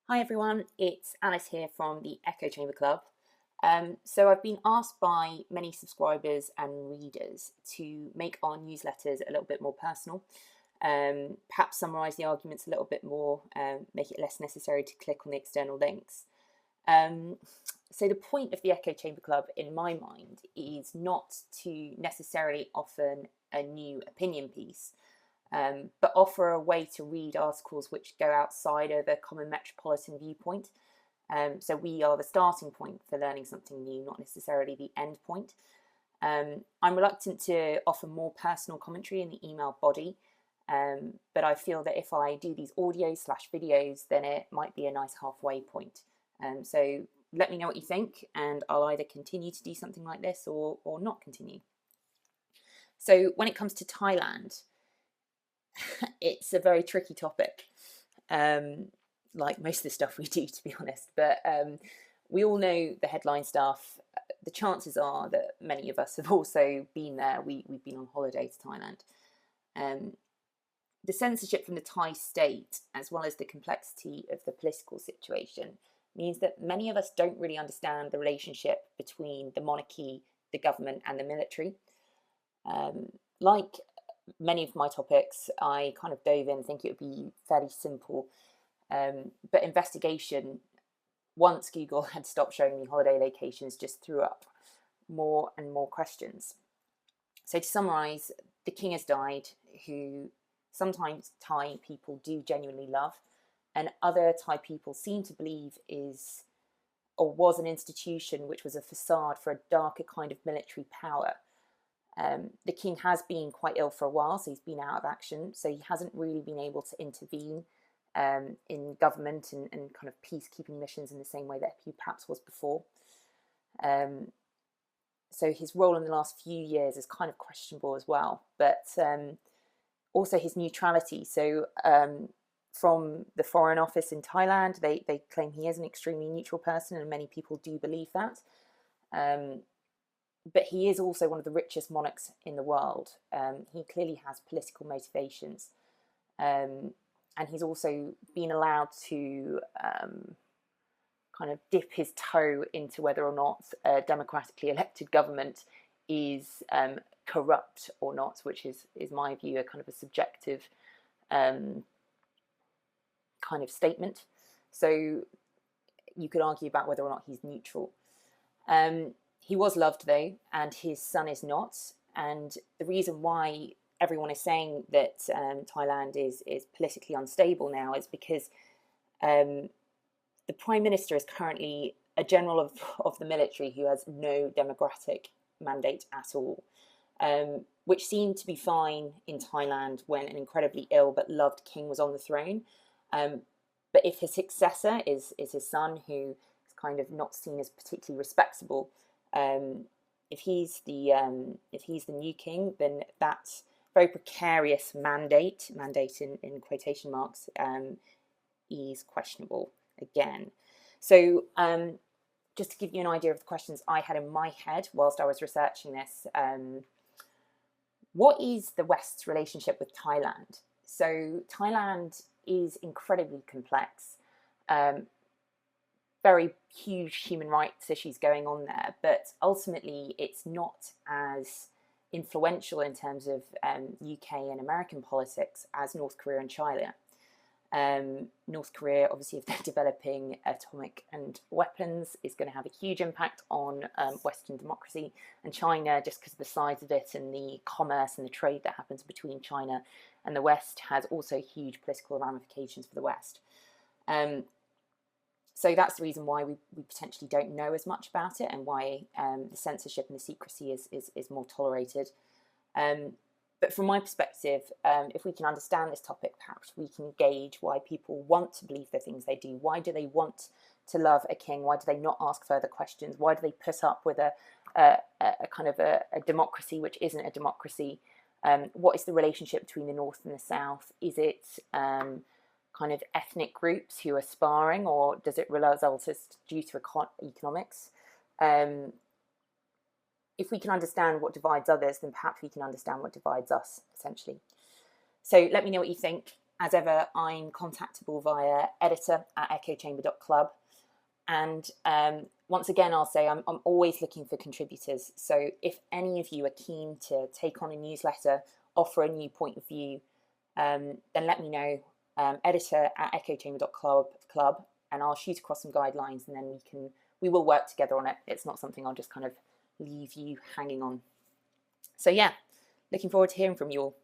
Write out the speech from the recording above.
Hi everyone, it's Alice here from the Echo Chamber Club. So I've been asked by many subscribers and readers to make our newsletters a little bit more personal, perhaps summarise the arguments a little bit more, make it less necessary to click on the external links. So the point of the Echo Chamber Club, in my mind, is not to necessarily offer a new opinion piece, but offer a way to read articles which go outside of a common metropolitan viewpoint. So we are the starting point for learning something new, not necessarily the end point. I'm reluctant to offer more personal commentary in the email body, but I feel that if I do these audio/videos, then it might be a nice halfway point. So let me know what you think, and I'll either continue to do something like this or not continue. So when it comes to Thailand, it's a very tricky topic, like most of the stuff we do, to be honest. But we all know the headline stuff. The chances are that many of us have also been there. We've been on holiday to Thailand. The censorship from the Thai state, as well as the complexity of the political situation, means that many of us don't really understand the relationship between the monarchy, the government, and the military. Like many of my topics, I kind of dove in thinking it would be fairly simple. But investigation, once Google had stopped showing me holiday locations, just threw up more and more questions. So to summarise, the king has died, who sometimes Thai people do genuinely love, and other Thai people seem to believe is or was an institution which was a facade for a darker kind of military power. The king has been quite ill for a while, so he's been out of action, so he hasn't really been able to intervene in government and kind of peacekeeping missions in the same way that he perhaps was before. So his role in the last few years is kind of questionable as well, but also his neutrality. So from the Foreign Office in Thailand, they claim he is an extremely neutral person, and many people do believe that. But he is also one of the richest monarchs in the world. He clearly has political motivations. And he's also been allowed to kind of dip his toe into whether or not a democratically elected government is corrupt or not, which is my view, a kind of a subjective kind of statement. So you could argue about whether or not he's neutral. He was loved, though, and his son is not. And the reason why everyone is saying that Thailand is politically unstable now is because the Prime Minister is currently a general of the military who has no democratic mandate at all, which seemed to be fine in Thailand when an incredibly ill but loved king was on the throne. But if his successor is his son, who is kind of not seen as particularly respectable, if he's the new king, then that very precarious mandate in quotation marks, is questionable again. So just to give you an idea of the questions I had in my head whilst I was researching this, what is the West's relationship with Thailand? So Thailand is incredibly complex. Very huge human rights issues going on there, but ultimately it's not as influential in terms of UK and American politics as North Korea and China. North Korea, obviously, if they're developing atomic and weapons, is going to have a huge impact on Western democracy, and China, just because of the size of it and the commerce and the trade that happens between China and the West, has also huge political ramifications for the West. So that's the reason why we potentially don't know as much about it, and why the censorship and the secrecy is more tolerated. But from my perspective, if we can understand this topic, perhaps we can gauge why people want to believe the things they do. Why do they want to love a king? Why do they not ask further questions? Why do they put up with a kind of a democracy which isn't a democracy? What is the relationship between the North and the South? Is it kind of ethnic groups who are sparring, or does it result as due to economics? If we can understand what divides others, then perhaps we can understand what divides us, essentially. So let me know what you think. As ever, I'm contactable via editor@echochamber.club. And once again, I'll say I'm always looking for contributors. So if any of you are keen to take on a newsletter, offer a new point of view, then let me know. Editor@echochamber.club, and I'll shoot across some guidelines, and then we will work together on it. It's not something I'll just kind of leave you hanging on. So yeah, looking forward to hearing from you all.